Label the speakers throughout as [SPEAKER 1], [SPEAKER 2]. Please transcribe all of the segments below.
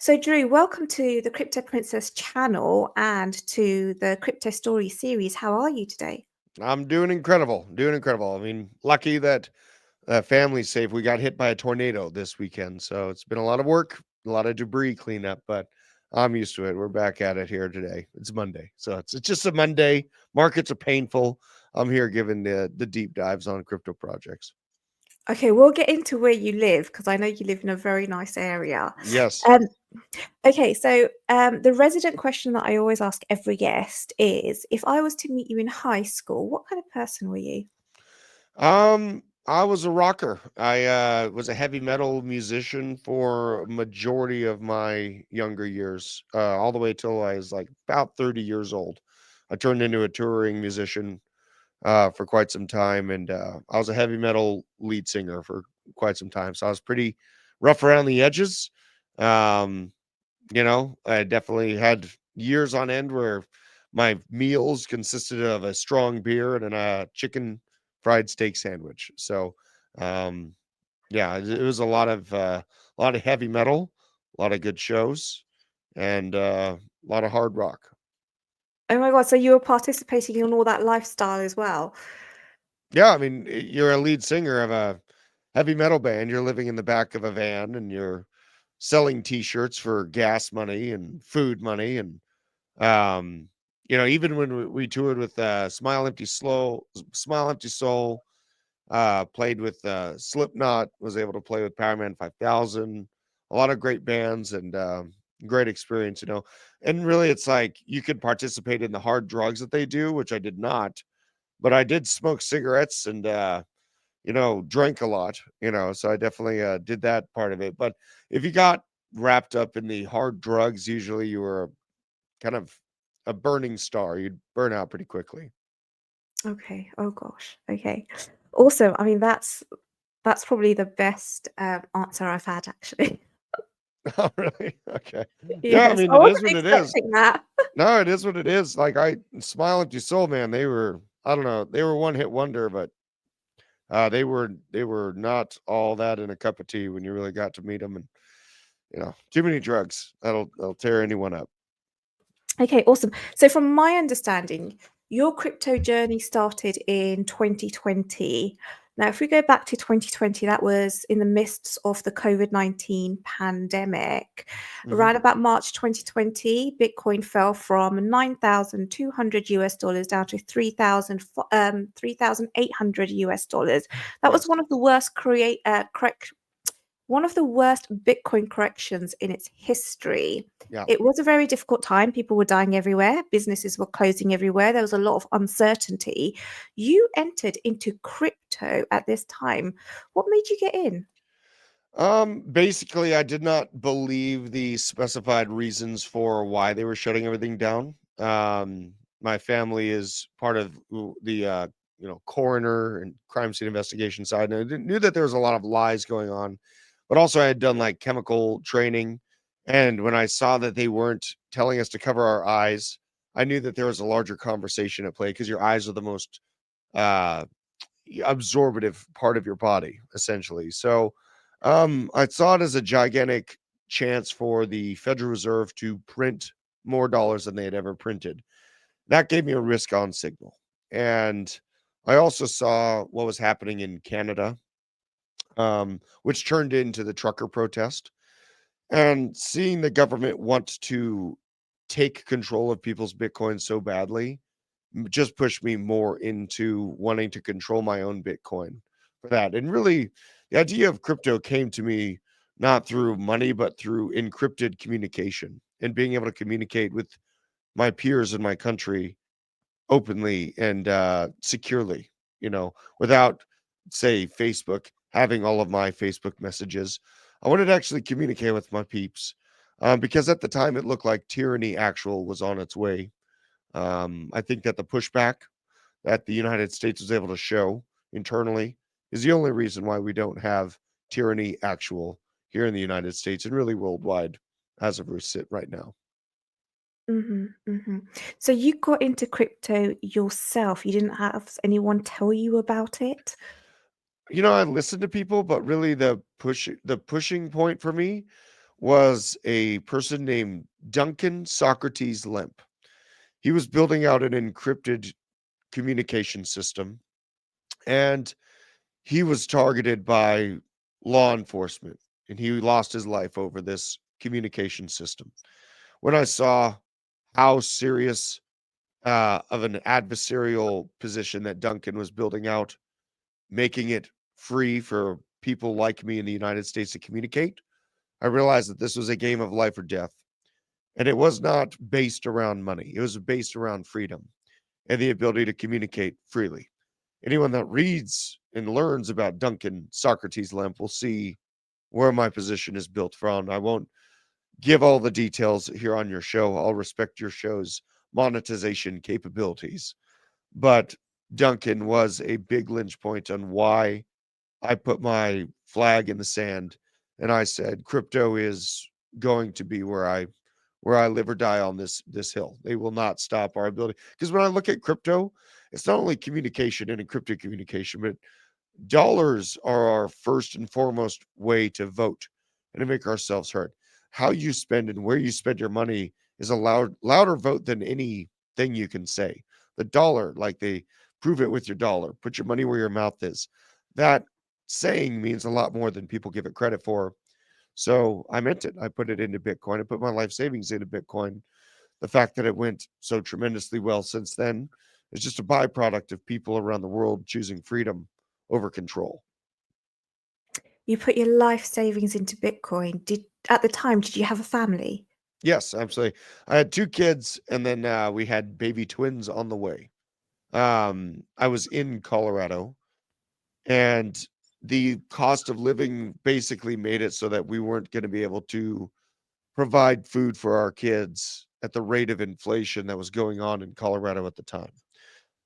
[SPEAKER 1] So, Drew, welcome to the Crypto Princess channel and to the Crypto Story series. How are you today?
[SPEAKER 2] I'm doing incredible. Doing incredible. I mean, lucky that family's safe. We got hit by a tornado this weekend, so it's been a lot of work, a lot of debris cleanup, but I'm used to it. We're back at it here today. It's Monday, so it's just a Monday. Markets are painful. I'm here giving the deep dives on crypto projects.
[SPEAKER 1] Okay, we'll get into where you live because I know you live in a very nice area.
[SPEAKER 2] Yes.
[SPEAKER 1] Um, okay, so the resident question that I always ask every guest is if I was to meet you in high school, what kind of person were you?
[SPEAKER 2] I was a rocker. I was a heavy metal musician for a majority of my younger years, all the way till I was like about 30 years old. I turned into a touring musician for quite some time, and I was a heavy metal lead singer for quite some time. So I was pretty rough around the edges. Um, I definitely had years on end where my meals consisted of a strong beer and a chicken fried steak sandwich. So, um, yeah, it was a lot of heavy metal, a lot of good shows, and a lot of hard rock.
[SPEAKER 1] Oh my God, so you were participating in all that lifestyle as well.
[SPEAKER 2] Yeah, I mean, you're a lead singer of a heavy metal band. You're living in the back of a van, and you're selling T-shirts for gas money and food money, and Um, even when we toured with Smile Empty Soul, played with Slipknot, was able to play with Powerman 5000, a lot of great bands and great experience. And really, it's like you could participate in the hard drugs that they do, which I did not, but I did smoke cigarettes and drank a lot. So I definitely did that part of it. But if you got wrapped up in the hard drugs, usually you were kind of a burning star. You'd burn out pretty quickly.
[SPEAKER 1] Okay. Oh gosh. Okay. Awesome. I mean, that's probably the best answer I've had actually.
[SPEAKER 2] Oh, really? Okay. Yeah, I
[SPEAKER 1] Yes,
[SPEAKER 2] mean,
[SPEAKER 1] I
[SPEAKER 2] it is
[SPEAKER 1] wasn't
[SPEAKER 2] what it is.
[SPEAKER 1] expecting that.
[SPEAKER 2] No, it is what it is. Like I Smile Empty Soul, man, they were I don't know, they were one hit wonder, but they were not all that in a cup of tea when you really got to meet them, and too many drugs. That'll tear anyone up.
[SPEAKER 1] Okay, awesome. So from my understanding, your crypto journey started in 2020. Now, if we go back to 2020, that was in the midst of the COVID-19 pandemic.
[SPEAKER 2] Hmm.
[SPEAKER 1] Around about March 2020, Bitcoin fell from 9,200 US dollars down to 3,800 US dollars. That was
[SPEAKER 2] Yes.
[SPEAKER 1] one of the worst one of the worst Bitcoin corrections in its history.
[SPEAKER 2] Yeah.
[SPEAKER 1] It was a very difficult time. People were dying everywhere, businesses were closing everywhere. There was a lot of uncertainty. You entered into crypto at this time. What made you get in?
[SPEAKER 2] Basically, I did not believe the specified reasons for why they were shutting everything down. My family is part of the coroner and crime scene investigation side, and I knew that there was a lot of lies going on, but also I had done like chemical training, and when I saw that they weren't telling us to cover our eyes, I knew that there was a larger conversation at play because your eyes are the most uh absorbative part of your body, essentially. So, I saw it as a gigantic chance for the Federal Reserve to print more dollars than they had ever printed. That gave me a risk on signal. And I also saw what was happening in Canada, which turned into the trucker protest. And seeing the government want to take control of people's Bitcoin so badly just pushed me more into wanting to control my own Bitcoin for that. And really, the idea of crypto came to me not through money, but through encrypted communication and being able to communicate with my peers in my country openly and securely, without, say, Facebook having all of my Facebook messages. I wanted to actually communicate with my peeps because at the time it looked like tyranny actual was on its way. I think that the pushback that the United States was able to show internally is the only reason why we don't have tyranny actual here in the United States and really worldwide as of we sit right now.
[SPEAKER 1] So you got into crypto yourself. You didn't have anyone tell you about it?
[SPEAKER 2] I listened to people, but really the pushing point for me was a person named Duncan Socrates Lemp. He was building out an encrypted communication system, and he was targeted by law enforcement, and he lost his life over this communication system. When I saw how serious of an adversarial position that Duncan was building out, making it free for people like me in the United States to communicate, I realized that this was a game of life or death. And it was not based around money, it was based around freedom and the ability to communicate freely. Anyone that reads and learns about Duncan Socrates Lemp will see where my position is built from. I won't give all the details here on your show. I'll respect your show's monetization capabilities. But Duncan was a big lynch point on why I put my flag in the sand and I said crypto is going to be where I live or die on this hill. They will not stop our ability. Because when I look at crypto, it's not only communication and encrypted communication, but dollars are our first and foremost way to vote and to make ourselves heard. How you spend and where you spend your money is a louder vote than anything you can say. The dollar, like they prove it with your dollar, put your money where your mouth is. That saying means a lot more than people give it credit for. So I meant it. I put it into Bitcoin. I put my life savings into Bitcoin. The fact that it went so tremendously well since then is just a byproduct of people around the world choosing freedom over control.
[SPEAKER 1] You put your life savings into Bitcoin. Did at the time, did you have a family?
[SPEAKER 2] Yes, absolutely. I had two kids, and then we had baby twins on the way. I was in Colorado, and the cost of living basically made it so that we weren't going to be able to provide food for our kids at the rate of inflation that was going on in Colorado at the time.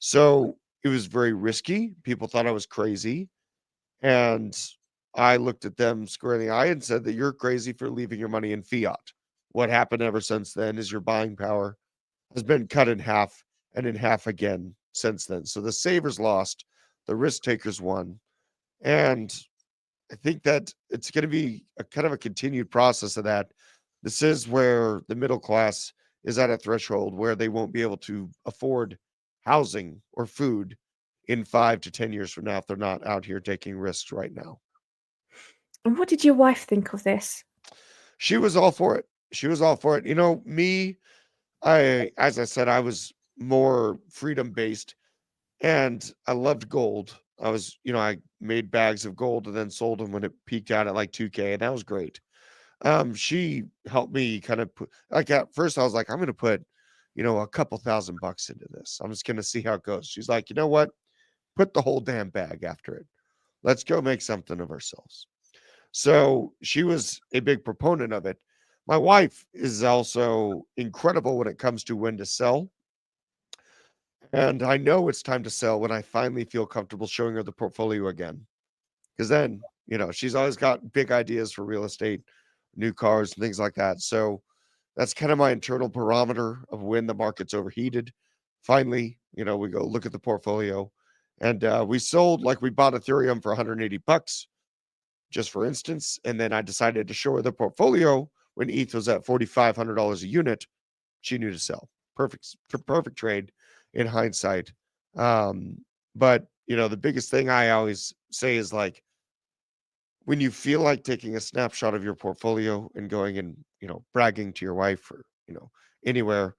[SPEAKER 2] So it was very risky. People thought I was crazy. And I looked at them square in the eye and said that you're crazy for leaving your money in fiat. What happened ever since then is your buying power has been cut in half and in half again since then. So the savers lost, the risk takers won. And I think that it's going to be a kind of a continued process of that. This is where the middle class is at a threshold where they won't be able to afford housing or food in 5 to 10 years from now if they're not out here taking risks right now.
[SPEAKER 1] And what did your wife think of this?
[SPEAKER 2] She was all for it. She was all for it. Me, as I said, I was more freedom based and I loved gold. I made bags of gold and then sold them when it peaked out at like 2K, and that was great. She helped me kind of put like at first I was like, I'm gonna put, a couple $1,000 into this. I'm just gonna see how it goes. She's like, you know what? Put the whole damn bag after it. Let's go make something of ourselves. So she was a big proponent of it. My wife is also incredible when it comes to when to sell. And I know it's time to sell when I finally feel comfortable showing her the portfolio again. Because then, she's always got big ideas for real estate, new cars, and things like that. So that's kind of my internal barometer of when the market's overheated. Finally, we go look at the portfolio. And we sold, like we bought Ethereum for $180, just for instance. And then I decided to show her the portfolio when ETH was at $4,500 a unit. She knew to sell. Perfect trade in hindsight. Um, but the biggest thing I always say is like when you feel like taking a snapshot of your portfolio and going and bragging to your wife or anywhere,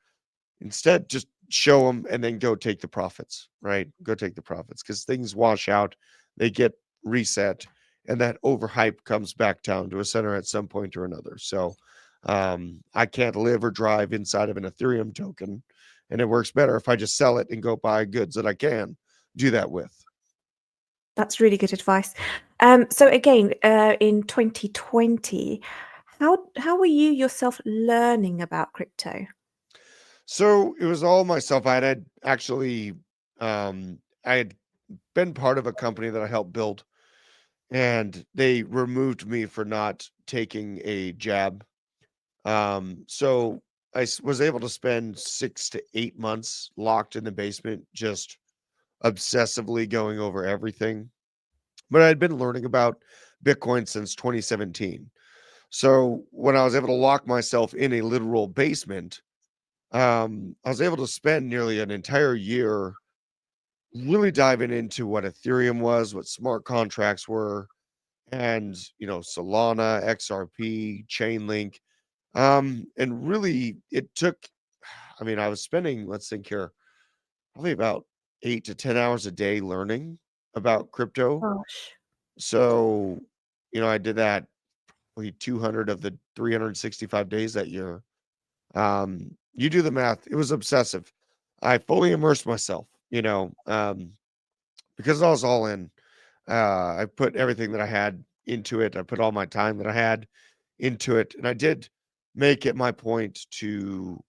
[SPEAKER 2] instead just show them and then go take the profits, right? Go take the profits because things wash out, they get reset, and that overhype comes back down to a center at some point or another. So I can't live or drive inside of an Ethereum token, and it works better if I just sell it and go buy goods that I can do that with.
[SPEAKER 1] That's really good advice. So again, in 2020, how were you yourself learning about crypto?
[SPEAKER 2] So it was all myself. I had actually, I had been part of a company that I helped build, and they removed me for not taking a jab. So was able to spend 6 to 8 months locked in the basement, just obsessively going over everything. But I'd been learning about Bitcoin since 2017. So when I was able to lock myself in a literal basement, I was able to spend nearly an entire year really diving into what Ethereum was, what smart contracts were, and Solana, XRP, Chainlink. And really it took, I mean, I was spending, let's think here, probably about 8 to 10 hours a day learning about crypto.
[SPEAKER 1] Gosh.
[SPEAKER 2] So, I did that probably 200 of the 365 days that year. You do the math. It was obsessive. I fully immersed myself, because I was all in. I put everything that I had into it. I put all my time that I had into it. And I did make it my point to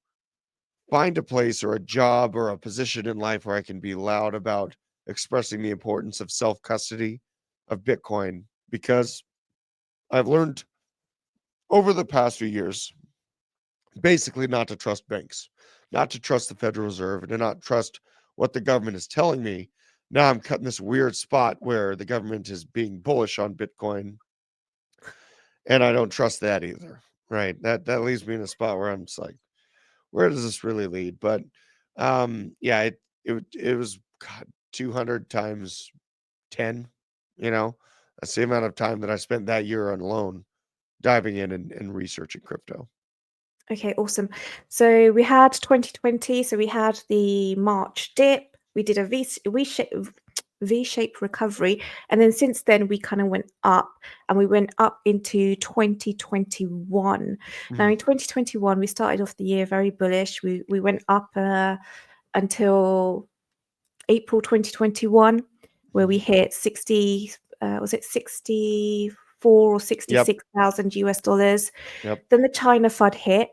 [SPEAKER 2] find a place or a job or a position in life where I can be loud about expressing the importance of self custody of Bitcoin, because I've learned over the past few years basically not to trust banks, not to trust the Federal Reserve, and to not trust what the government is telling me. Now I'm cutting this weird spot where the government is being bullish on Bitcoin, and I don't trust that either. Right? That leaves me in a spot where I'm just like, where does this really lead? But yeah, it was God, 200 times 10. You know, that's the amount of time that I spent that year on alone diving in and researching crypto.
[SPEAKER 1] Okay, awesome. So we had 2020. So we had the March dip. We did a V-shaped recovery, and then since then we kind of went up, and we went up into 2021. Now
[SPEAKER 2] Mhm.
[SPEAKER 1] in 2021 we started off the year very bullish. We went up until April 2021, where we
[SPEAKER 2] Mhm.
[SPEAKER 1] hit 60. Was it 64 or
[SPEAKER 2] Yep.
[SPEAKER 1] 66,000 US dollars?
[SPEAKER 2] Yep.
[SPEAKER 1] Then the China FUD hit.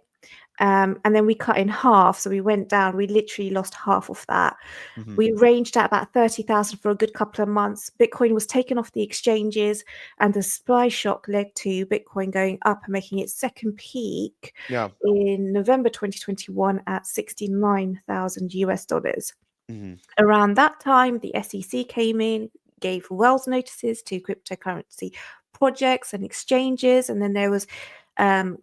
[SPEAKER 1] And then we cut in half. So we went down, we literally lost half of that.
[SPEAKER 2] Mhm.
[SPEAKER 1] We ranged at about 30,000 for a good couple of months. Bitcoin was taken off the exchanges, and the supply shock led to Bitcoin going up and making its second peak
[SPEAKER 2] Yeah.
[SPEAKER 1] in November 2021 at 69,000 US dollars.
[SPEAKER 2] Mhm.
[SPEAKER 1] Around that time, the SEC came in, gave wells notices to cryptocurrency projects and exchanges, and then there was um,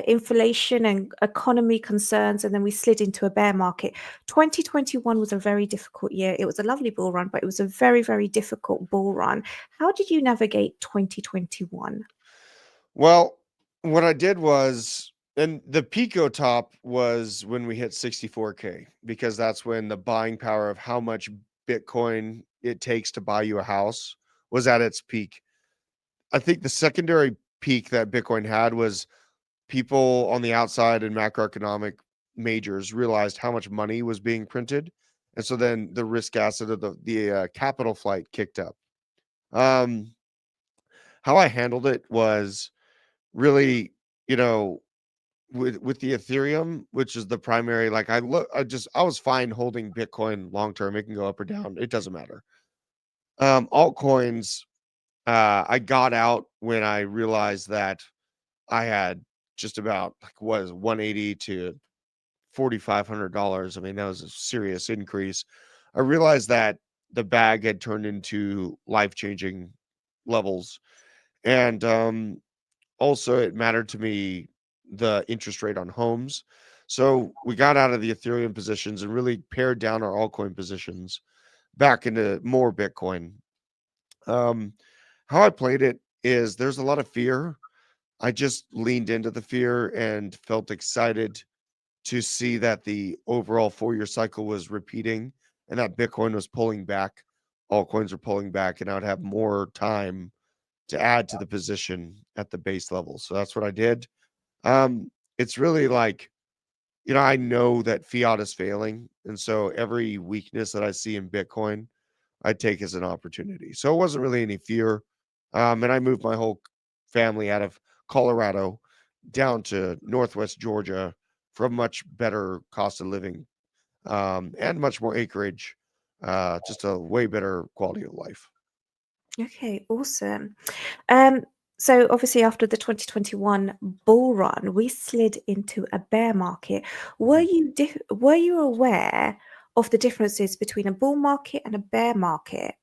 [SPEAKER 1] inflation and economy concerns, and then we slid into a bear market. 2021 was a very difficult year. It was a lovely bull run, but it was a very, very difficult bull run. How did you navigate 2021?
[SPEAKER 2] Well, what I did was, and the Pico top was when we hit 64K, because that's when the buying power of how much Bitcoin it takes to buy you a house was at its peak. I think the secondary peak that Bitcoin had was people on the outside and macroeconomic majors realized how much money was being printed. And so then the risk asset of the capital flight kicked up. Um, how I handled it was really, you know, with the Ethereum, which is the primary, like I was fine holding Bitcoin long term. It can go up or down. It doesn't matter. Altcoins, I got out when I realized that I had just about like was 180 to $4,500. I mean, that was a serious increase. I realized that the bag had turned into life-changing levels. And also it mattered to me the interest rate on homes. So we got out of the Ethereum positions and really pared down our altcoin positions back into more Bitcoin. Um, how I played it is there's a lot of fear. I just leaned into the fear and felt excited to see that the overall 4-year cycle was repeating and that Bitcoin was pulling back. Altcoins were pulling back, and I would have more time to add to the position at the base level. So that's what I did. It's really like, I know that fiat is failing. And so every weakness that I see in Bitcoin, I take as an opportunity. So it wasn't really any fear. And I moved my whole family out of Colorado down to Northwest Georgia for a much better cost of living, and much more acreage, just a way better quality of life.
[SPEAKER 1] Okay, awesome. Um, so obviously after the 2021 bull run, we slid into a bear market.
[SPEAKER 2] Mhm.
[SPEAKER 1] Were you aware of the differences between a bull market and a bear market?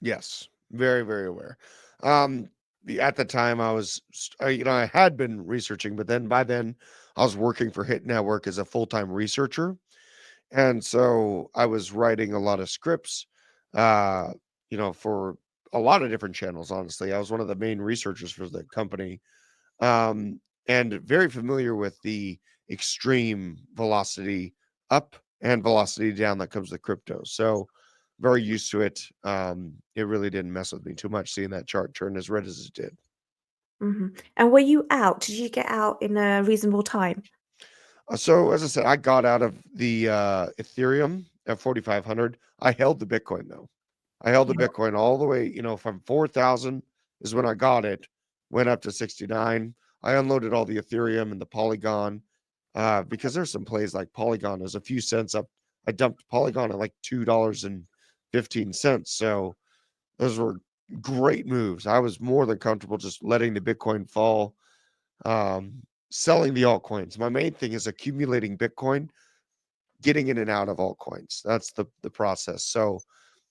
[SPEAKER 2] Yes, very, very aware. Um, at the time I was, I had been researching, but then by then I was working for Hit Network as a full-time researcher. And so I was writing a lot of scripts, uh, for a lot of different channels, honestly. I was one of the main researchers for the company, um, and very familiar with the extreme velocity up and velocity down that comes with crypto. So very used to it. It really didn't mess with me too much seeing that chart turn as red as it did.
[SPEAKER 1] And were you out? Did you get out in a reasonable time?
[SPEAKER 2] So as I said, I got out of the Ethereum at 4,500. I held the Bitcoin though. I held the
[SPEAKER 1] Yeah.
[SPEAKER 2] Bitcoin all the way, from 4,000 is when I got it, went up to 69. I unloaded all the Ethereum and the Polygon, because there's some plays like Polygon is a few cents up. I dumped Polygon at like $2.15. So those were great moves. I was more than comfortable just letting the Bitcoin fall, selling the altcoins. My main thing is accumulating Bitcoin, getting in and out of altcoins. That's the process. So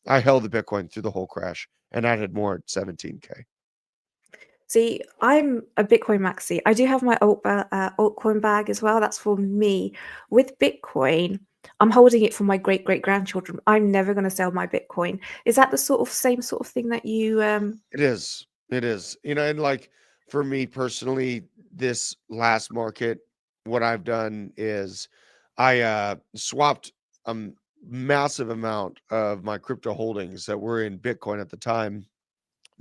[SPEAKER 2] I held the Bitcoin through the whole crash and added more at 17K.
[SPEAKER 1] See, I'm a Bitcoin maxi. I do have my altcoin bag as well. That's for me. With Bitcoin, I'm holding it for my great grandchildren. I'm never going to sell my Bitcoin. Is that the same sort of thing that you
[SPEAKER 2] It is. It is. And like for me personally, this last market, what I've done is I swapped a massive amount of my crypto holdings that were in Bitcoin at the time.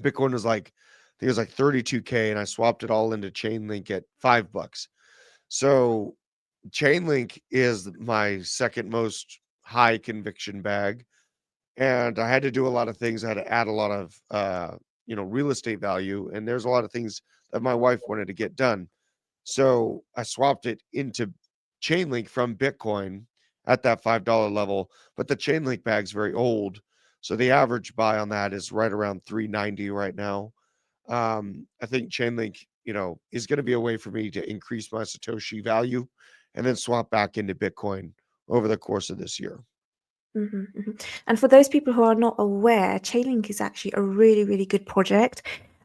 [SPEAKER 2] Bitcoin was like, I think it was like 32K, and I swapped it all into Chainlink at $5. So Chainlink is my second most high conviction bag, and I had to do a lot of things. I had to add a lot of real estate value, and there's a lot of things that my wife wanted to get done. So I swapped it into Chainlink from Bitcoin at that $5 level, but the Chainlink bag's very old, so the average buy on that is right around 390 right now. I think Chainlink, is going to be a way for me to increase my Satoshi value and then swap back into Bitcoin over the course of this year.
[SPEAKER 1] And for those people who are not aware, Chainlink is actually a really, really good project.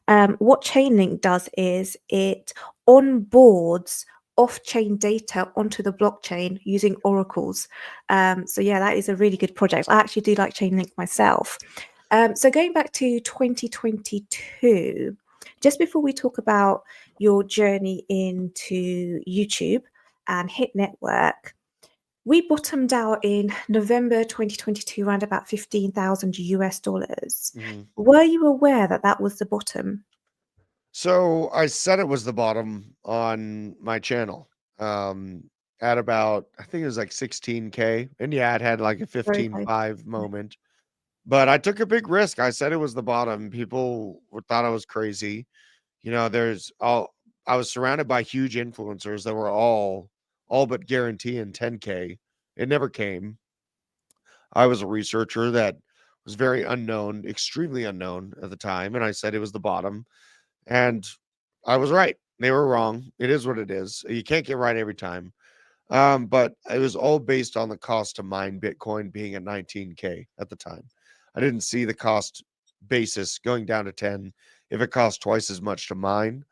[SPEAKER 1] What Chainlink does is it onboards off-chain data onto the blockchain using oracles. So yeah, that is a really good project. I actually do like Chainlink myself. So going back to 2022, just before we talk about your journey into YouTube and Hit Network, we bottomed out in November 2022, around about 15,000 US dollars.
[SPEAKER 2] Mhm.
[SPEAKER 1] Were you aware that that was the bottom?
[SPEAKER 2] So I said it was the bottom on my channel, at about, I think it was like 16K. And yeah, it had like a
[SPEAKER 1] Very
[SPEAKER 2] 15.5
[SPEAKER 1] yeah.
[SPEAKER 2] moment, but I took a big risk. I said it was the bottom. People thought I was crazy. I was surrounded by huge influencers that were all but guaranteeing 10K. It never came. I was a researcher that was very unknown, extremely unknown at the time, and I said it was the bottom, and I was right. They were wrong. It is what it is. You can't get right every time. But it was all based on the cost to mine Bitcoin being at 19K at the time. I didn't see the cost basis going down to 10 if it cost twice as much to mine.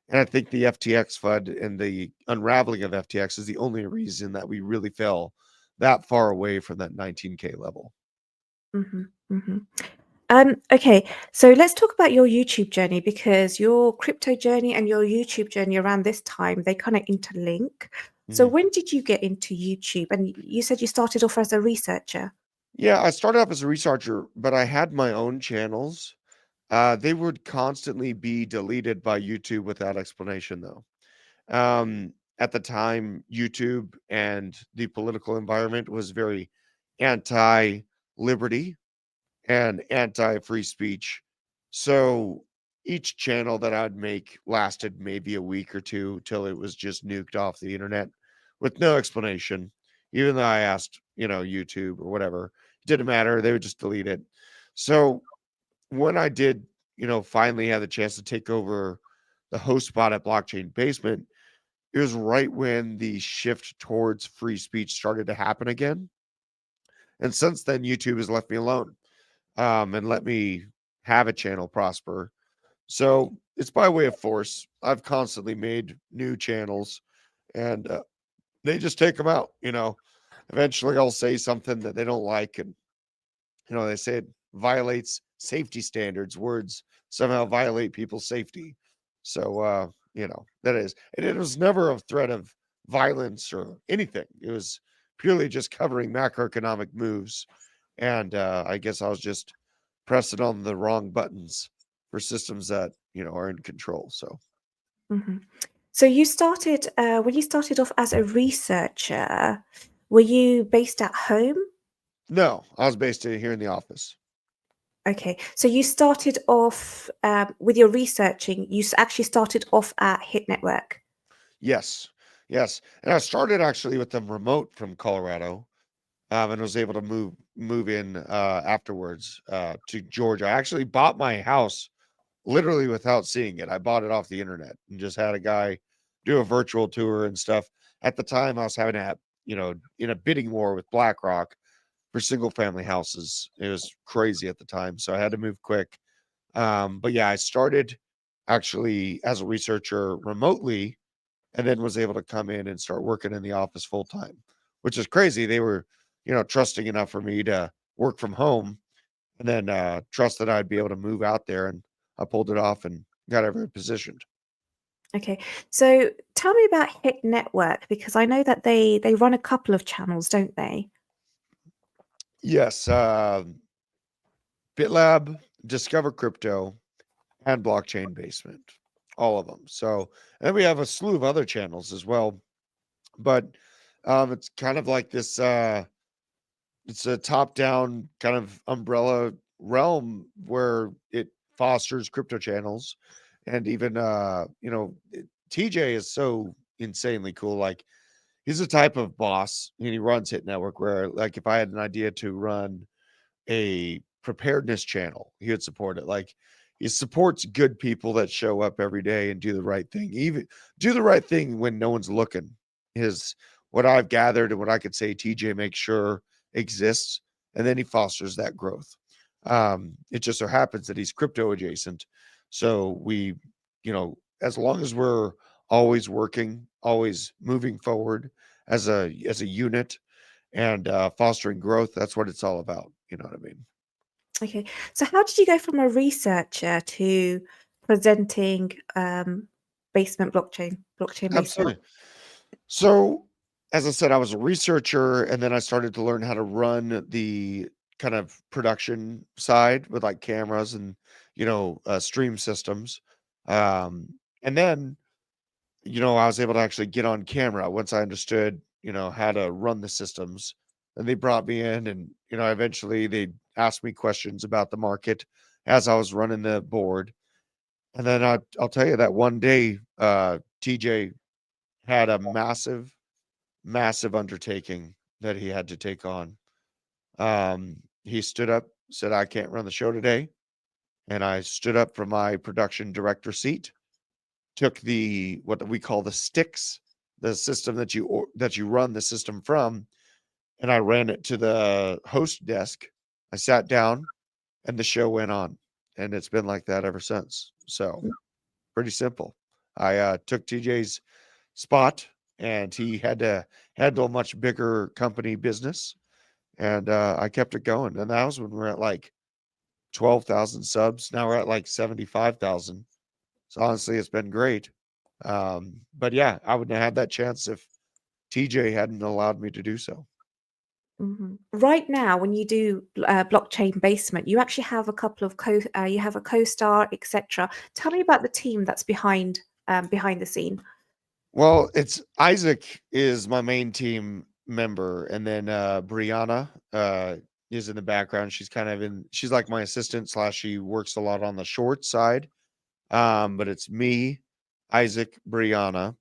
[SPEAKER 2] And I think the FTX FUD and the unraveling of FTX is the only reason that we really fell that far away from that 19K level.
[SPEAKER 1] Mhm, mhm. Okay, so let's talk about your YouTube journey because your crypto journey and your YouTube journey around this time, they kind of interlink. So
[SPEAKER 2] Mhm.
[SPEAKER 1] when did you get into YouTube? And you said you started off as a researcher.
[SPEAKER 2] Yeah, I started off as a researcher, but I had my own channels. They would constantly be deleted by YouTube without explanation, though. At the time, YouTube and the political environment was very anti-liberty and anti-free speech. So each channel that I'd make lasted maybe a week or two till it was just nuked off the internet with no explanation. Even though I asked, YouTube or whatever, it didn't matter. They would just delete it. So when I did, finally have the chance to take over the host spot at Blockchain Basement, it was right when the shift towards free speech started to happen again. And since then, YouTube has left me alone, and let me have a channel prosper. So it's by way of force. I've constantly made new channels, and they just take them out. Eventually I'll say something that they don't like, and they say it violates safety standards. Words somehow violate people's safety. So, that is, and it was never a threat of violence or anything. It was purely just covering macroeconomic moves. And I guess I was just pressing on the wrong buttons for systems that, are in control. So,
[SPEAKER 1] Hmm. So you started when you started off as a researcher, were you based at home?
[SPEAKER 2] no, I was based here in the office.
[SPEAKER 1] Okay, so you started off with your researching. Actually started off at Hit Network.
[SPEAKER 2] Yes. Yes. And I started actually with them remote from Colorado. And was able to move in afterwards to Georgia. I actually bought my house literally without seeing it. I bought it off the internet and just had a guy do a virtual tour and stuff. At the time, I was having to have, in a bidding war with BlackRock for single family houses. It was crazy at the time, so I had to move quick. But yeah, I started actually as a researcher remotely, and then was able to come in and start working in the office full time, which is crazy. They were, trusting enough for me to work from home, and then trust that I'd be able to move out there. And I pulled it off and got everyone positioned.
[SPEAKER 1] Okay, so tell me about Hit Network because I know that they run a couple of channels, don't they?
[SPEAKER 2] Yes. BitLab, Discover Crypto, and Blockchain Basement, all of them. So, and then we have a slew of other channels as well. But it's kind of like this. It's a top-down kind of umbrella realm where it fosters crypto channels, and even TJ is so insanely cool. Like, he's a type of boss, and he runs Hit Network where, like, if I had an idea to run a preparedness channel, he would support it. Like, he supports good people that show up every day and do the right thing, even do the right thing when no one's looking. Is what I've gathered and what I could say TJ makes sure exists, and then he fosters that growth. It just so happens that he's crypto adjacent. So as long as we're always working, always moving forward as a unit, and fostering growth, that's what it's all about. You know what I mean?
[SPEAKER 1] Okay, so how did you go from a researcher to presenting blockchain basement?
[SPEAKER 2] Absolutely. So, as I said, I was a researcher, and then I started to learn how to run the kind of production side with like cameras and stream systems. And then I was able to actually get on camera once I understood how to run the systems. And they brought me in, and eventually they asked me questions about the market as I was running the board. And then I'll tell you that one day, TJ had a massive, massive undertaking that he had to take on. He stood up, said, "I can't run the show today." And I stood up from my production director seat, took the what we call the sticks, the system that you run the system from, and I ran it to the host desk. I sat down, and the show went on, and it's been like that ever since. So pretty simple. I took TJ's spot, and he had to handle a much bigger company business, and I kept it going. And that was when we were at like 12,000 subs. Now we're at like 75,000. So honestly, it's been great. But yeah, I wouldn't have had that chance if TJ hadn't allowed me to do so.
[SPEAKER 1] Mhm. Right now, when you do blockchain basement, you actually have a couple of you have a co-star, etc. Tell me about the team that's behind the scene.
[SPEAKER 2] Well, it's Isaac is my main team member, and then Brianna is in the background. She's like my assistant slash she works a lot on the short side. But it's me, Isaac, Brianna,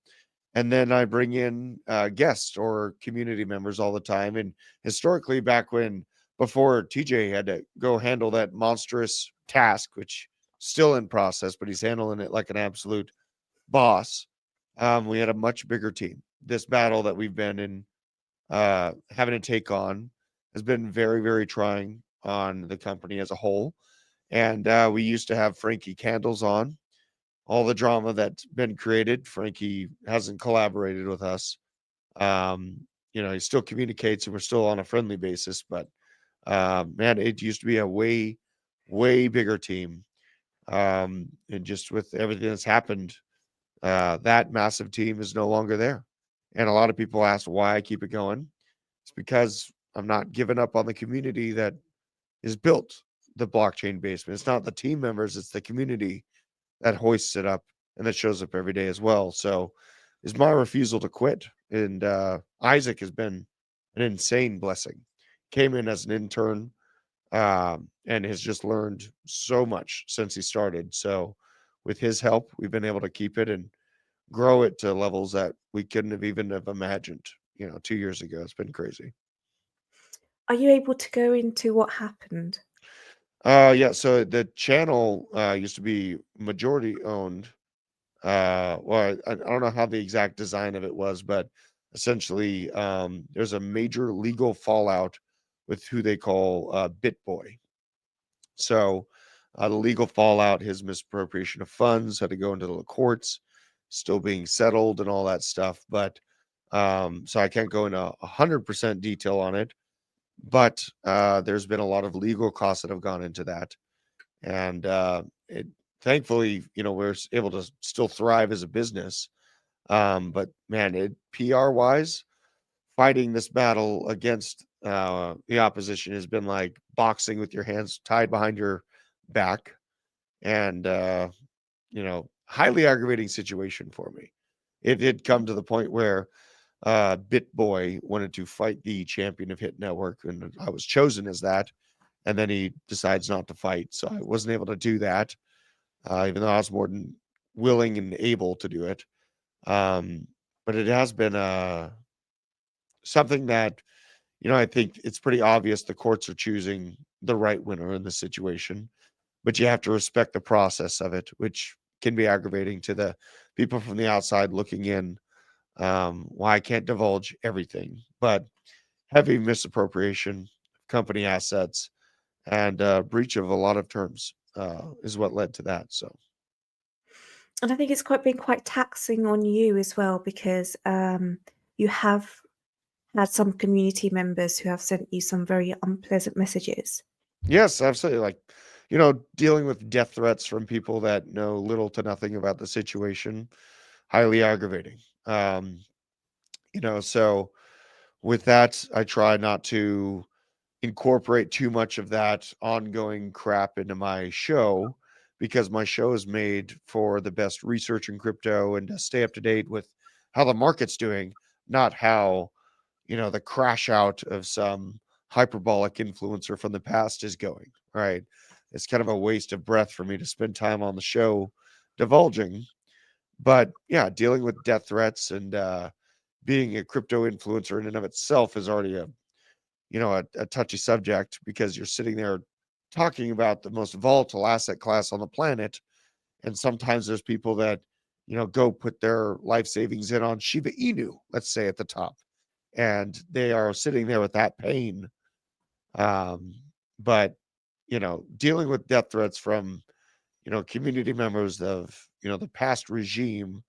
[SPEAKER 2] and then I bring in guests or community members all the time. And historically, back when before TJ had to go handle that monstrous task, which still in process, but he's handling it like an absolute boss. We had a much bigger team. This battle that we've been in, having to take on, has been very, very trying on the company as a whole. And we used to have Frankie Candles on, all the drama that's been created. Frankie hasn't collaborated with us. He still communicates and we're still on a friendly basis, but man, it used to be a way, way bigger team. And just with everything that's happened, that massive team is no longer there. And a lot of people ask why I keep it going. It's because I'm not giving up on the community that is built the blockchain basement. It's not the team members, it's the community that hoists it up and that shows up every day as well. So is my refusal to quit. And Isaac has been an insane blessing. Came in as an intern and has just learned so much since he started. So with his help, we've been able to keep it and grow it to levels that we couldn't have even have imagined, 2 years ago. It's been crazy.
[SPEAKER 1] Are you able to go into what happened?
[SPEAKER 2] Yeah, so the channel used to be majority owned. Well, I don't know how the exact design of it was, but essentially, there's a major legal fallout with who they call Bitboy. So, the legal fallout, his misappropriation of funds had to go into the courts, still being settled and all that stuff. But so I can't go into 100% detail on it, but there's been a lot of legal costs that have gone into that. And it thankfully, we're able to still thrive as a business. But man, PR wise, fighting this battle against the opposition has been like boxing with your hands tied behind your back, and highly aggravating situation for me. It did come to the point where Bitboy wanted to fight the champion of Hit Network, and I was chosen as that. And then he decides not to fight, so I wasn't able to do that, even though I was more than willing and able to do it. But it has been something that I think it's pretty obvious the courts are choosing the right winner in this situation, but you have to respect the process of it, which can be aggravating to the people from the outside looking in. Why I can't divulge everything, but heavy misappropriation, company assets, and breach of a lot of terms is what led to that. So,
[SPEAKER 1] And I think it's been quite taxing on you as well because you have had some community members who have sent you some very unpleasant messages.
[SPEAKER 2] yes, absolutely. Like, dealing with death threats from people that know little to nothing about the situation, highly aggravating. So with that, I try not to incorporate too much of that ongoing crap into my show because my show is made for the best research in crypto and to stay up to date with how the market's doing, not how, the crash out of some hyperbolic influencer from the past is going, right? It's kind of a waste of breath for me to spend time on the show divulging. But yeah, dealing with death threats and being a crypto influencer in and of itself is already a touchy subject because you're sitting there talking about the most volatile asset class on the planet. And sometimes there's people that, go put their life savings in on Shiba Inu, let's say at the top, and they are sitting there with that pain. Um, but, dealing with death threats from, community members of, the past regime,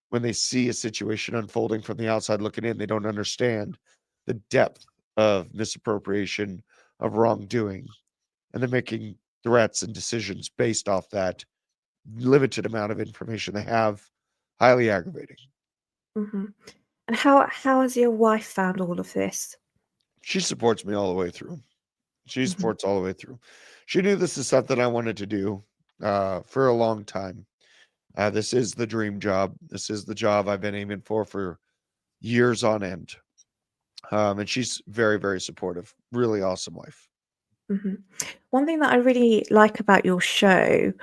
[SPEAKER 2] when they see a situation unfolding from the outside looking in, they don't understand the depth of misappropriation, of wrongdoing, and they're making threats and decisions based off that limited amount of information they have. Highly aggravating.
[SPEAKER 1] Hmm. And how has your wife found all of this?
[SPEAKER 2] She supports me all the way through. She
[SPEAKER 1] Hmm.
[SPEAKER 2] supports all the way through. She knew this is something I wanted to do for a long time. This is the dream job. This is the job I've been aiming for years on end. And she's very, very supportive. Really awesome wife.
[SPEAKER 1] Hmm. One thing that I really like about your show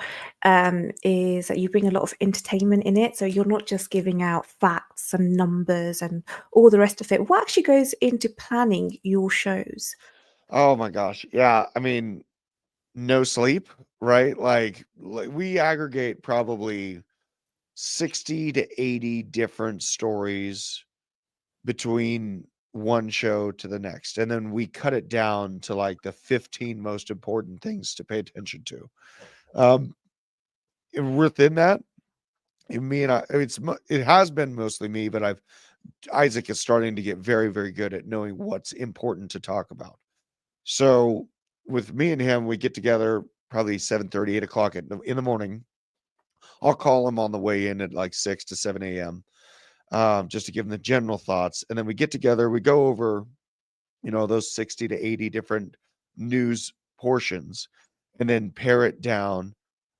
[SPEAKER 1] is that you bring a lot of entertainment in it. So you're not just giving out facts and numbers and all the rest of it. What actually goes into planning your shows?
[SPEAKER 2] Oh my gosh. Yeah. I mean, no sleep, right? Like we aggregate probably 60 to 80 different stories between one show to the next. And then we cut it down to like the 15 most important things to pay attention to. Um, and within that, And me and it has been mostly me, but Isaac is starting to get very, very good at knowing what's important to talk about. So with me and him, we get together probably 7:30, 8 o'clock in the morning. I'll call him on the way in at like 6 to 7 a.m. Just to give him the general thoughts. And then we get together, we go over, those 60 to 80 different news portions and then pare it down,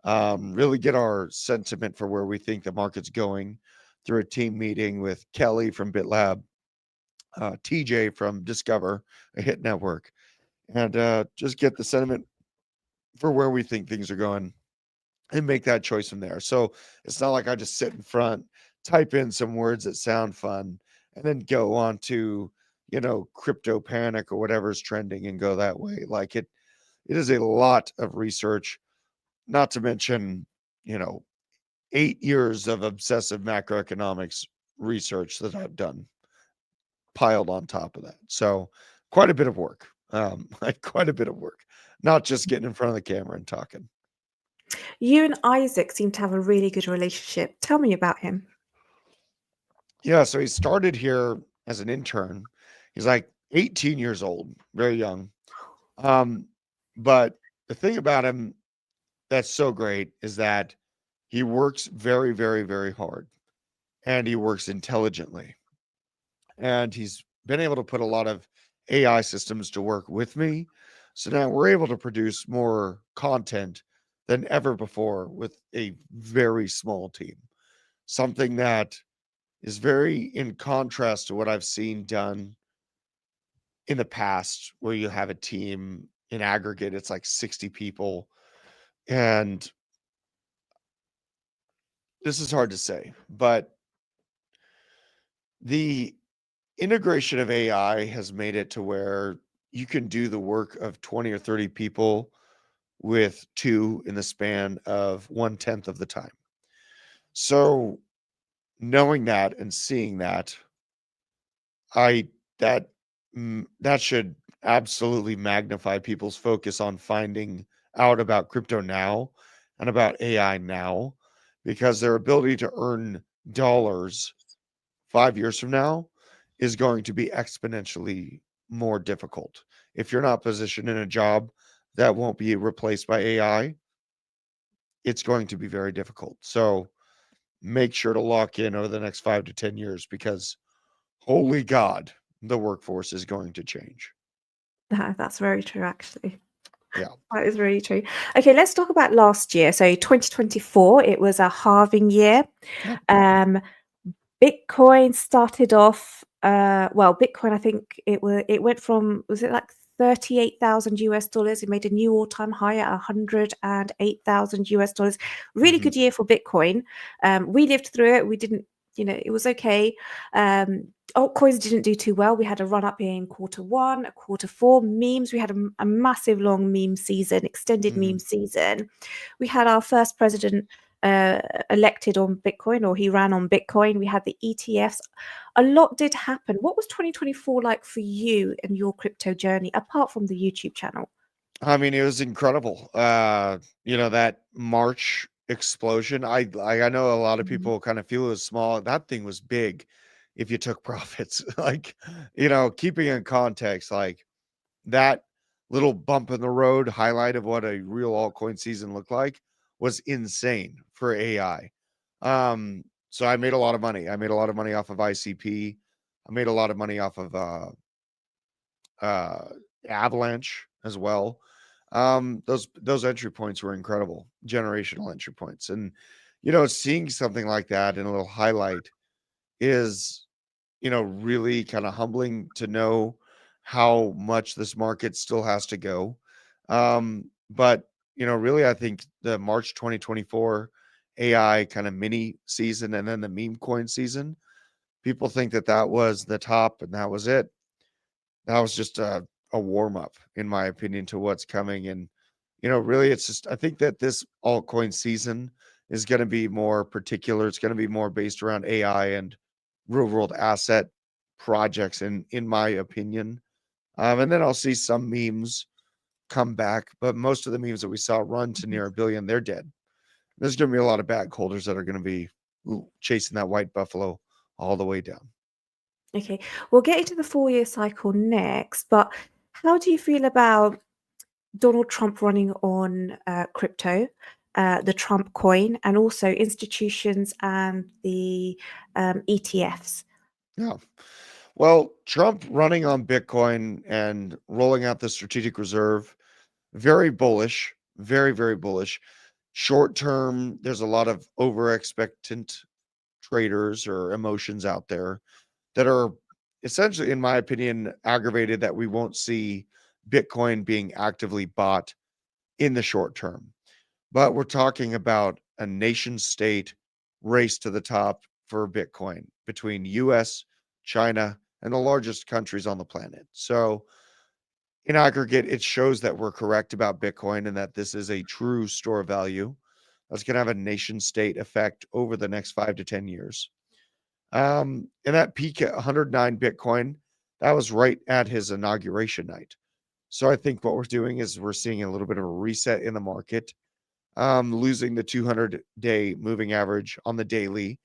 [SPEAKER 2] really get our sentiment for where we think the market's going through a team meeting with Kelly from BitLab, TJ from Discover, a hit network, and just get the sentiment for where we think things are going and make that choice from there. So it's not like I just sit in front, type in some words that sound fun, and then go on to, crypto panic or whatever's trending and go that way. Like it is a lot of research, not to mention, you know, 8 years of obsessive macroeconomics research that I've done piled on top of that. So quite a bit of work. Like quite a bit of work, not just getting in front of the camera and talking.
[SPEAKER 1] You and Isaac seem to have a really good relationship. Tell me about him.
[SPEAKER 2] Yeah, so he started here as an intern. He's like 18 years old, very young. Um, but the thing about him that's so great is that he works very, very, very hard and he works intelligently. And he's been able to put a lot of AI systems to work with me. So now we're able to produce more content than ever before with a very small team. Something that is very in contrast to what I've seen done in the past, where you have a team in aggregate, it's like 60 people. And this is hard to say, but the integration of AI has made it to where you can do the work of 20 or 30 people with two in the span of 1/10 of the time. So knowing that and seeing that, I that that should absolutely magnify people's focus on finding out about crypto now and about AI now, because their ability to earn dollars 5 years from now is going to be exponentially more difficult. If you're not positioned in a job that won't be replaced by AI, it's going to be very difficult. So make sure to lock in over the next 5 to 10 years, because holy God, the workforce is going to change.
[SPEAKER 1] That's very true, actually.
[SPEAKER 2] Yeah.
[SPEAKER 1] That is really true. Okay, let's talk about last year. So 2024, it was a halving year.
[SPEAKER 2] Yeah.
[SPEAKER 1] Um, Bitcoin started off, Bitcoin, I think it went from, was it like 38,000 US dollars? It made a new all-time high at 108,000 US dollars. Really
[SPEAKER 2] Mhm.
[SPEAKER 1] good year for Bitcoin. We lived through it. We didn't, it was okay. Altcoins didn't do too well. We had a run up in quarter 1, quarter 4. Memes, we had a massive long meme season, extended meme
[SPEAKER 2] Mhm.
[SPEAKER 1] season. We had our first president elected on Bitcoin, or he ran on Bitcoin. We had the ETFs. A lot did happen. What was 2024 like for you and your crypto journey, apart from the YouTube channel?
[SPEAKER 2] I mean, it was incredible. That March explosion. I know a lot of
[SPEAKER 1] Mhm.
[SPEAKER 2] people kind of feel it was small. That thing was big if you took profits. Like, keeping in context, like that little bump in the road highlight of what a real altcoin season looked like was insane for AI. So I made a lot of money. I made a lot of money off of ICP. I made a lot of money off of uh Avalanche as well. Those entry points were incredible, generational entry points. And seeing something like that in a little highlight is, really kind of humbling to know how much this market still has to go. But really, I think the March 2024 AI kind of mini season and then the meme coin season, people think that was the top and that was it. That was just a warm up, in my opinion, to what's coming. And, really, it's just, I think that this altcoin season is going to be more particular. It's going to be more based around AI and real world asset projects, in my opinion. And then I'll see some memes come back, but most of the memes that we saw run to
[SPEAKER 1] Mhm.
[SPEAKER 2] near a billion, they're dead. There's going to be a lot of bag holders that are going to be chasing that white buffalo all the way down.
[SPEAKER 1] Okay, we'll get into the 4-year cycle next, but how do you feel about Donald Trump running on crypto, the Trump coin, and also institutions and the ETFs?
[SPEAKER 2] Yeah. Well, Trump running on Bitcoin and rolling out the strategic reserve, very bullish, very, very bullish. Short term, there's a lot of over expectant traders or emotions out there that are essentially, in my opinion, aggravated that we won't see Bitcoin being actively bought in the short term. But we're talking about a nation state race to the top for Bitcoin between US, China, and the largest countries on the planet. So, in aggregate, it shows that we're correct about Bitcoin and that this is a true store of value that's going to have a nation state effect over the next 5 to 10 years. And that peak at 109 Bitcoin, that was right at his inauguration night. So I think what we're doing is we're seeing a little bit of a reset in the market, losing the 200-day moving average on the daily,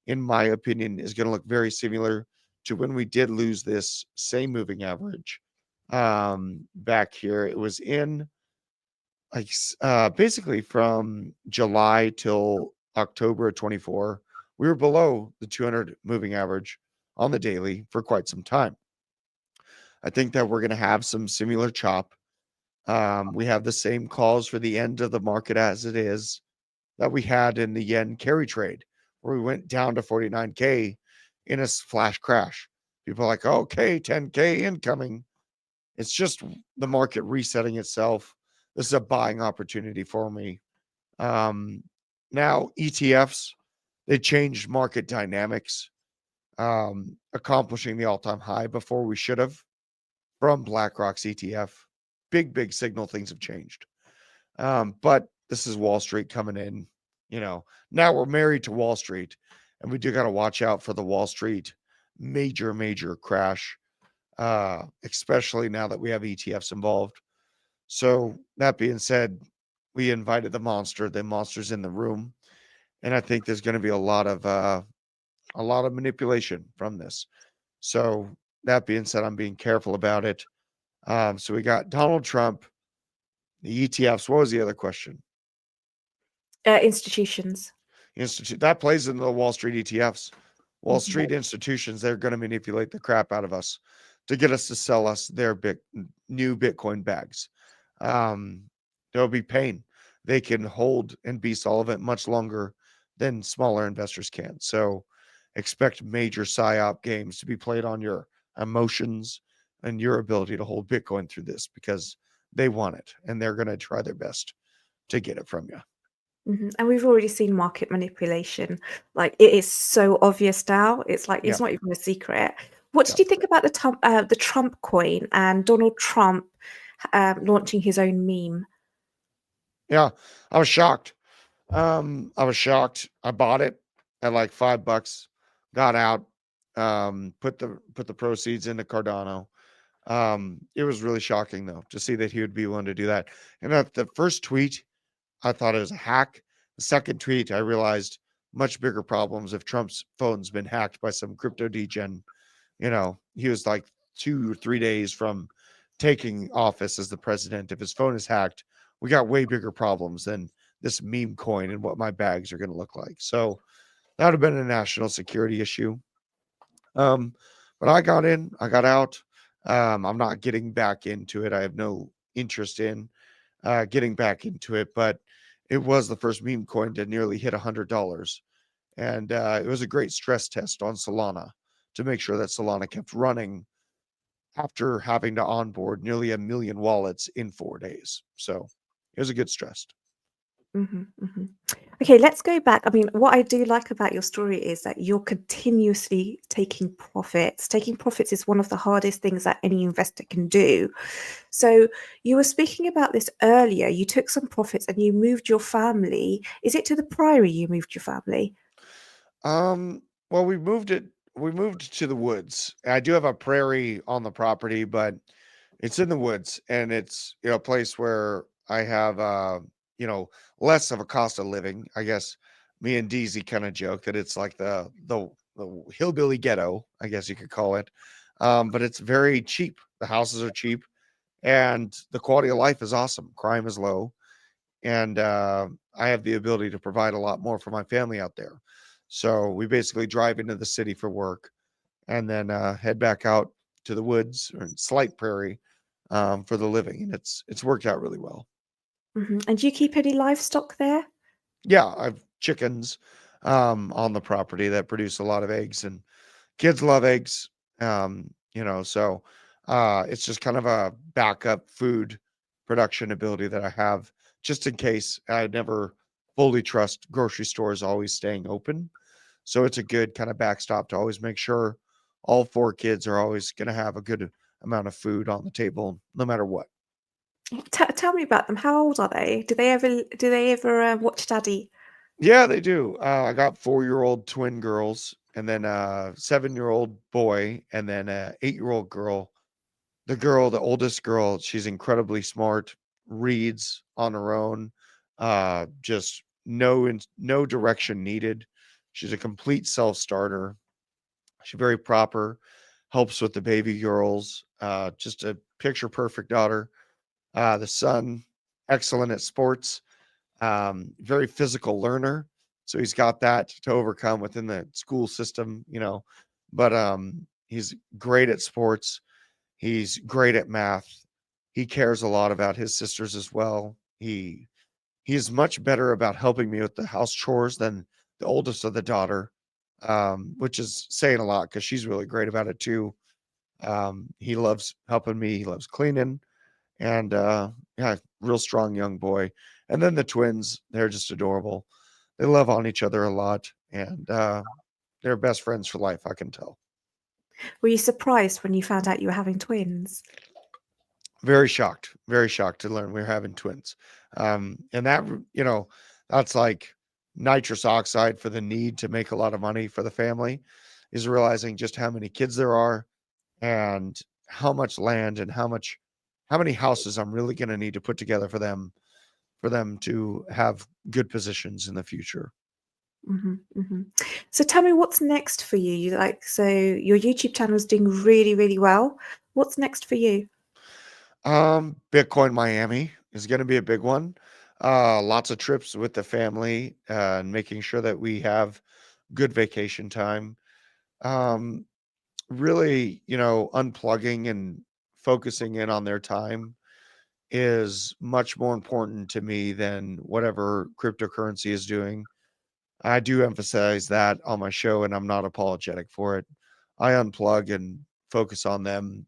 [SPEAKER 2] in my opinion, is going to look very similar to when we did lose this same moving average back here. It was in basically from July till October of 24. We were below the 200 moving average on the daily for quite some time. I think that we're going to have some similar chop. We have the same calls for the end of the market as it is that we had in the yen carry trade, where we went down to 49K in a flash crash. People are like, okay, 10K incoming. It's just the market resetting itself. This is a buying opportunity for me. Um, Now, ETFs, they changed market dynamics, accomplishing the all time high before we should have from BlackRock's ETF. Big, big signal things have changed. But this is Wall Street coming in. Now we're married to Wall Street, and we do got to watch out for the Wall Street major, major crash, especially now that we have ETFs involved. So that being said, we invited the monster. The monster's in the room, and I think there's going to be a lot of manipulation from this. So that being said, I'm being careful about it. So we got Donald Trump, the ETFs. What was the other question?
[SPEAKER 1] Institutions.
[SPEAKER 2] Institute that plays into the Wall Street ETFs. Wall
[SPEAKER 1] Mhm.
[SPEAKER 2] Street institutions, they're going to manipulate the crap out of us to get us to sell us their new Bitcoin bags. Um, there'll be pain. They can hold and be solvent much longer than smaller investors can. So expect major psyop games to be played on your emotions and your ability to hold Bitcoin through this because they want it and they're going to try their best to get it from you.
[SPEAKER 1] And we've already seen market manipulation. Like, it is so obvious now. It's like
[SPEAKER 2] Yeah.
[SPEAKER 1] it's not even a secret. What
[SPEAKER 2] Yeah.
[SPEAKER 1] did you think about the Trump coin and Donald Trump launching his own meme?
[SPEAKER 2] Yeah. I was shocked. I was shocked. I bought it at like $5, got out, put the proceeds into Cardano. It was really shocking though to see that he would be willing to do that. And at the first tweet, I thought it was a hack. The second tweet, I realized much bigger problems if Trump's phone's been hacked by some crypto degen. He was like 2 or 3 days from taking office as the president. If his phone is hacked, we got way bigger problems than this meme coin and what my bags are going to look like. So that would have been a national security issue. Um, but I got in, I got out. I'm not getting back into it. I have no interest in getting back into it, but it was the first meme coin to nearly hit $100. And it was a great stress test on Solana to make sure that Solana kept running after having to onboard nearly 1 million wallets in 4 days. So it was a good stress.
[SPEAKER 1] Okay, let's go back. I mean, what I do like about your story is that you're continuously taking profits. Taking profits is one of the hardest things that any investor can do. So, you were speaking about this earlier. You took some profits and you moved your family. Is it to the Priory you moved your family?
[SPEAKER 2] Well, we moved to the woods. I do have a prairie on the property, but it's in the woods and it's a place where I have you know, less of a cost of living, I guess. Me and DZ kind of joke that it's like the hillbilly ghetto, I guess you could call it. But it's very cheap. The houses are cheap, and the quality of life is awesome. Crime is low, and I have the ability to provide a lot more for my family out there. So we basically drive into the city for work, and then head back out to the woods or slight prairie for the living, and it's worked out really well.
[SPEAKER 1] And do you keep any livestock there?
[SPEAKER 2] Yeah, I've chickens on the property that produce a lot of eggs, and kids love eggs. So it's just kind of a backup food production ability that I have just in case. I never fully trust grocery stores always staying open. So it's a good kind of backstop to always make sure all four kids are always going to have a good amount of food on the table, no matter what.
[SPEAKER 1] Tell me about them. How old are they? Do they ever watch Daddy?
[SPEAKER 2] Yeah, they do. I got 4-year-old twin girls, and then a 7-year-old boy, and then a 8-year-old girl. The oldest girl, she's incredibly smart, reads on her own, just no direction needed. She's a complete self-starter. She's very proper, helps with the baby girls, just a picture perfect daughter. The son, excellent at sports, very physical learner. So he's got that to overcome within the school system. But he's great at sports. He's great at math. He cares a lot about his sisters as well. He is much better about helping me with the house chores than the oldest of the daughter, which is saying a lot because she's really great about it too. He loves helping me. He loves cleaning, and yeah, real strong young boy. And then the twins, they're just adorable. They love on each other a lot, and they're best friends for life. I can tell.
[SPEAKER 1] Were you surprised when you found out you were having twins?
[SPEAKER 2] Very shocked to learn we are having twins. And that's like nitrous oxide for the need to make a lot of money for the family, is realizing just how many kids there are and how much land and how many houses I'm really going to need to put together for them to have good positions in the future.
[SPEAKER 1] So tell me what's next for you? So your YouTube channel is doing really, really well. What's next for you?
[SPEAKER 2] Bitcoin Miami is going to be a big one. Lots of trips with the family and making sure that we have good vacation time. Um, Really, unplugging and focusing in on their time is much more important to me than whatever cryptocurrency is doing. I do emphasize that on my show, and I'm not apologetic for it. I unplug and focus on them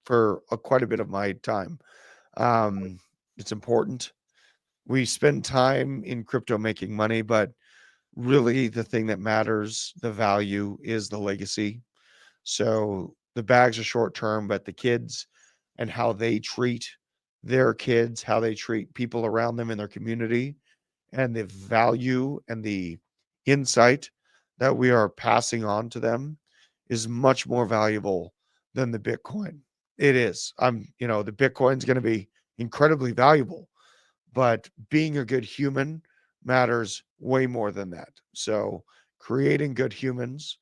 [SPEAKER 2] for quite a bit of my time. Um, it's important. We spend time in crypto making money, but really the thing that matters, the value, is the legacy. So the bags are short term, but the kids and how they treat their kids, how they treat people around them in their community, and the value and the insight that we are passing on to them is much more valuable than the Bitcoin. It is. The Bitcoin's going to be incredibly valuable, but being a good human matters way more than that. So creating good humans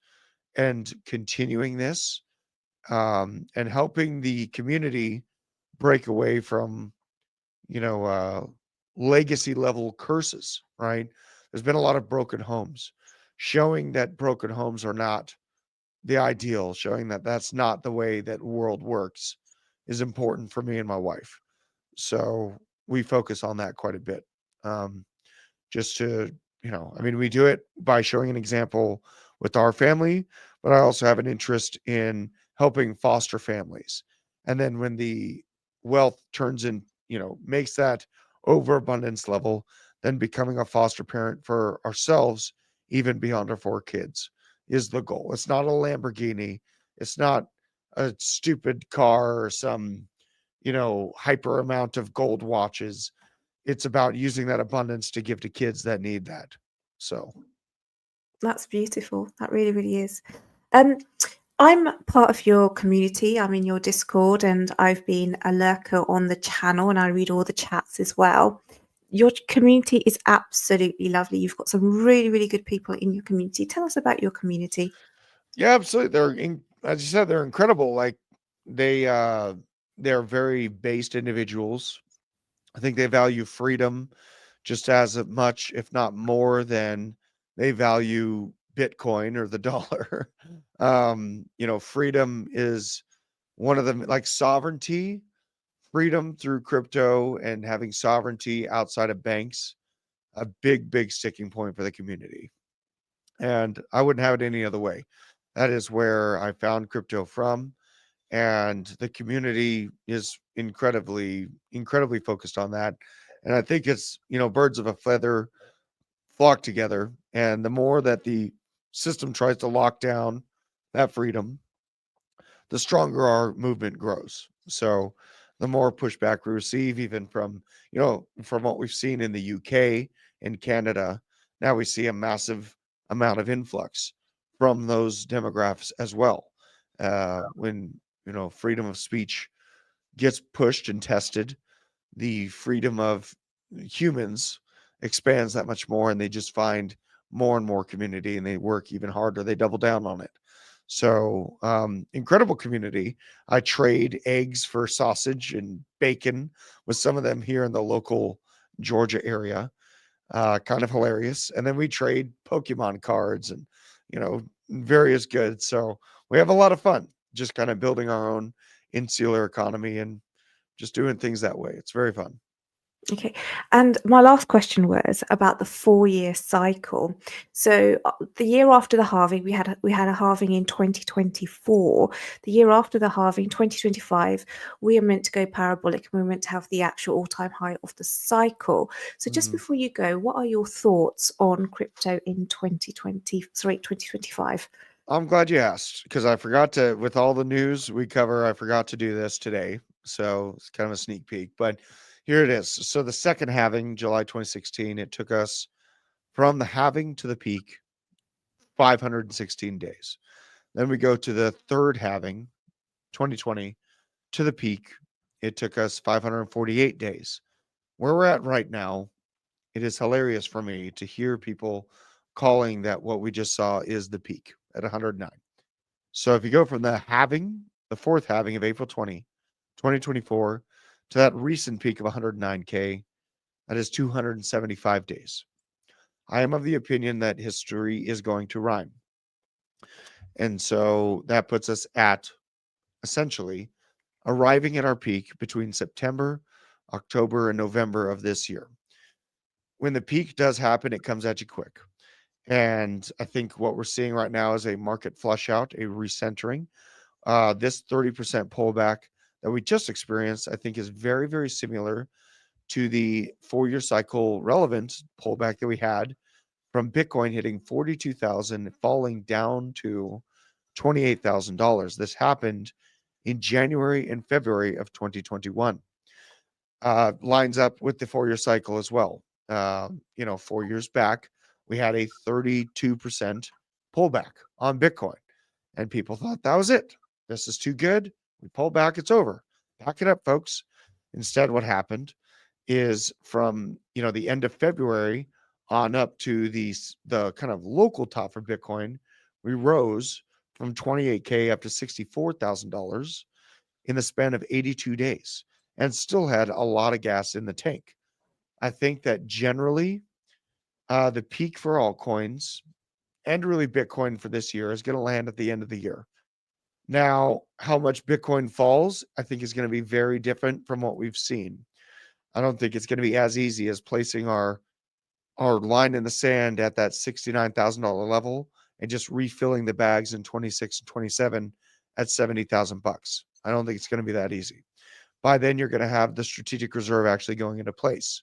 [SPEAKER 2] and continuing this, and helping the community break away from you know uh, legacy level curses, right? There's been a lot of broken homes. Showing that broken homes are not the ideal, showing that that's not the way that world works, is important for me and my wife. So we focus on that quite a bit. um, just to, we do it by showing an example with our family, but I also have an interest in helping foster families. And then when the wealth turns in, makes that overabundance level, then becoming a foster parent for ourselves, even beyond our 4 kids, is the goal. It's not a Lamborghini. It's not a stupid car or some, hyper amount of gold watches. It's about using that abundance to give to kids that need that. So,
[SPEAKER 1] That's beautiful. That really, really is. Um, I'm part of your community. I'm in your Discord and I've been a lurker on the channel and I read all the chats as well. Your community is absolutely lovely. You've got some really, really good people in your community. Tell us about your community.
[SPEAKER 2] Yeah, absolutely. As you said, they're incredible. Like they they're very based individuals. I think they value freedom just as much, if not more, than they value Bitcoin or the dollar. Freedom is one of them, like sovereignty, freedom through crypto and having sovereignty outside of banks, a big, big sticking point for the community. And I wouldn't have it any other way. That is where I found crypto from. And the community is incredibly, incredibly focused on that. And I think it's, birds of a feather flock together. And the more that the system tries to lock down that freedom, the stronger our movement grows. So the more pushback we receive, even from what we've seen in the UK and Canada, now we see a massive amount of influx from those demographics as well. When freedom of speech gets pushed and tested, the freedom of humans expands that much more, and they just find more and more community, and they work even harder. They double down on it. So incredible community. I trade eggs for sausage and bacon with some of them here in the local Georgia area. Kind of hilarious. And then we trade Pokemon cards and various goods. So we have a lot of fun just kind of building our own insular economy and just doing things that way. It's very fun.
[SPEAKER 1] Okay. And my last question was about the 4-year cycle. So the year after the halving, we had a halving in 2024. The year after the halving, 2025, we are meant to go parabolic and we're meant to have the actual all-time high of the cycle. So just
[SPEAKER 2] Mhm.
[SPEAKER 1] before you go, what are your thoughts on crypto in 2025?
[SPEAKER 2] I'm glad you asked because I forgot to, with all the news we cover, I forgot to do this today. So it's kind of a sneak peek, but here it is. So the second halving, July 2016, it took us from the halving to the peak 516 days. Then we go to the third halving, 2020, to the peak. It took us 548 days. Where we're at right now, it is hilarious for me to hear people calling that what we just saw is the peak at 109. So if you go from the fourth halving of April 2024, to that recent peak of 109K, that is 275 days. I am of the opinion that history is going to rhyme. And so that puts us at essentially arriving at our peak between September, October, and November of this year. When the peak does happen, it comes at you quick. And I think what we're seeing right now is a market flush out, a recentering. This 30% pullback that we just experienced, I think, is very, very similar to the 4-year cycle relevant pullback that we had from Bitcoin hitting 42,000, falling down to $28,000. This happened in January and February of 2021. Lines up with the 4-year cycle as well. 4 years back, we had a 32% pullback on Bitcoin, and people thought that was it. This is too good. We pull back, it's over. Back it up, folks. Instead, what happened is from the end of February on up to the kind of local top for Bitcoin, we rose from 28K up to $64,000 in the span of 82 days and still had a lot of gas in the tank. I think that generally the peak for altcoins and really Bitcoin for this year is going to land at the end of the year. Now, how much Bitcoin falls, I think is going to be very different from what we've seen. I don't think it's going to be as easy as placing our line in the sand at that $69,000 level and just refilling the bags in 26 and 27 at 70,000 bucks. I don't think it's going to be that easy. By then, you're going to have the strategic reserve actually going into place.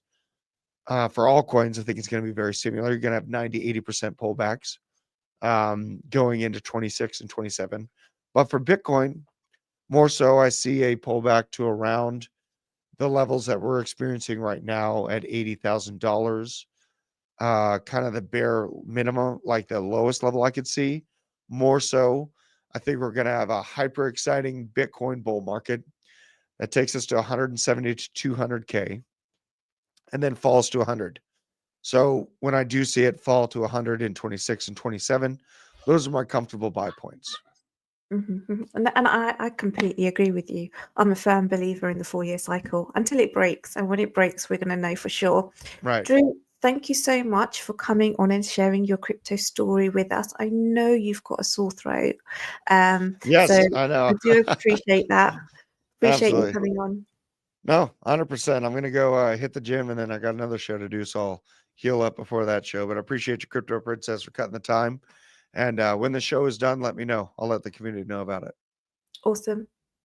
[SPEAKER 2] For altcoins, I think it's going to be very similar. You're going to have 90, 80% pullbacks going into 26 and 27. But for Bitcoin, more so, I see a pullback to around the levels that we're experiencing right now at $80,000. Kind of the bare minimum, like the lowest level I could see. More so, I think we're going to have a hyper exciting Bitcoin bull market that takes us to 170 to 200K. and then falls to 100. So when I do see it fall to 100 in 26 and 27, those are my comfortable buy points.
[SPEAKER 1] And I completely agree with you. I'm a firm believer in the 4-year cycle until it breaks. And when it breaks, we're going to know for sure.
[SPEAKER 2] Right.
[SPEAKER 1] Drew, thank you so much for coming on and sharing your crypto story with us. I know you've got a sore throat. So
[SPEAKER 2] Yes, I
[SPEAKER 1] I
[SPEAKER 2] know.
[SPEAKER 1] do appreciate that. Appreciate you
[SPEAKER 2] Absolutely.
[SPEAKER 1] coming on.
[SPEAKER 2] No, 100%. I'm going to go hit the gym, and then I got another show to do. So I'll heal up before that show. But I appreciate you, Crypto Princess, for cutting the time. And when the show is done, let me know. I'll let the community know about it.
[SPEAKER 1] Awesome.